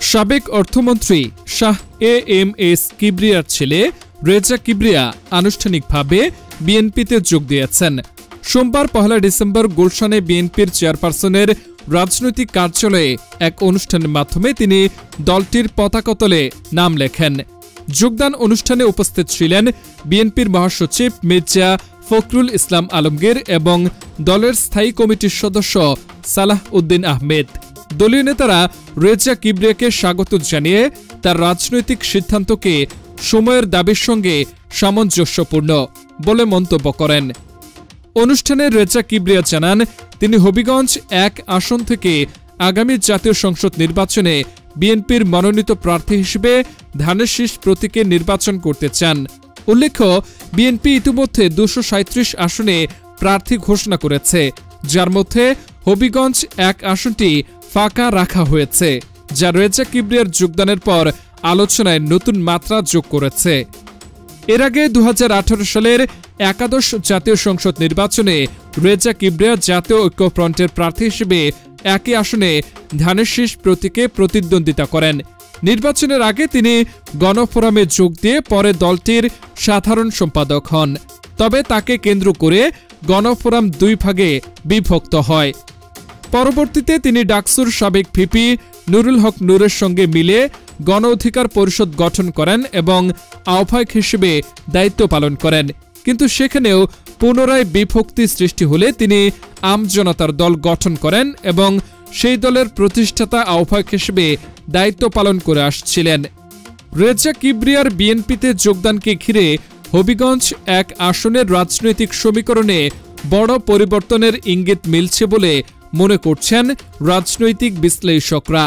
সাবেক অর্থমন্ত্রী শাহ এএমএস কিবরিয়ার ছেলে রেজা কিবরিয়া আনুষ্ঠানিকভাবে বিএনপিতে যোগ দিয়েছেন। সোমবার 1 ডিসেম্বর গুলশানে বিএনপির চেয়ারপারসনের রাজনৈতিক কার্যালয়ে এক অনুষ্ঠানের মাধ্যমে তিনি দলটির পতাকাতলে নাম লেখেন। যোগদান অনুষ্ঠানে উপস্থিত ছিলেন বিএনপির মহাসচিব মির্জা ফখরুল ইসলাম আলমগীর এবং দলের স্থায়ী কমিটির সদস্য সালাহ উদ্দিন আহমেদ। দলীয় নেতারা রেজা কিবরিয়াকে স্বাগত জানিয়ে তার রাজনৈতিক সিদ্ধান্তকে সময়ের দাবির সঙ্গে সামঞ্জস্যপূর্ণ বলে মন্তব্য করেন। অনুষ্ঠানে রেজা কিবরিয়া জানান, তিনি হবিগঞ্জ 1 আসন থেকে আগামী জাতীয় সংসদ নির্বাচনে বিএনপির মনোনীত প্রার্থী হিসেবে ধানের শীষ প্রতীকে নির্বাচন করতে চান। উল্লেখ্য, বিএনপি ইতিমধ্যে 237 আসনে প্রার্থী ঘোষণা করেছে, যার মধ্যে হবিগঞ্জ 1 আসনটি ফাঁকা রাখা হয়েছে, যা রেজা কিবরিয়ার যোগদানের পর আলোচনায় নতুন মাত্রা যোগ করেছে। এর আগে 2018 সালের একাদশ জাতীয় সংসদ নির্বাচনে রেজা কিবরিয়া জাতীয় ঐক্যফ্রন্টের প্রার্থী হিসেবে একই আসনে ধানের শীষ প্রতীকে প্রতিদ্বন্দ্বিতা করেন। নির্বাচনের আগে তিনি গণফোরামে যোগ দিয়ে পরে দলটির সাধারণ সম্পাদক হন। তবে তাকে কেন্দ্র করে গণফোরাম 2 ভাগে বিভক্ত হয়। পরবর্তীতে তিনি ডাকসুর সাবেক ভিপি নুরুল হক নূরের সঙ্গে মিলে গণ অধিকার পরিষদ গঠন করেন এবং আহ্বায়ক হিসেবে দায়িত্ব পালন করেন। কিন্তু সেখানেও পুনরায় বিভক্তি সৃষ্টি হলে তিনি আমজনতার দল গঠন করেন এবং সেই দলের প্রতিষ্ঠাতা আহ্বায়ক হিসেবে দায়িত্ব পালন করে আসছিলেন। রেজা কিবরিয়ার বিএনপিতে যোগদানকে ঘিরে হবিগঞ্জ 1 আসনের রাজনৈতিক সমীকরণে বড় পরিবর্তনের ইঙ্গিত মিলছে বলে মনে করছেন রাজনৈতিক বিশ্লেষকরা।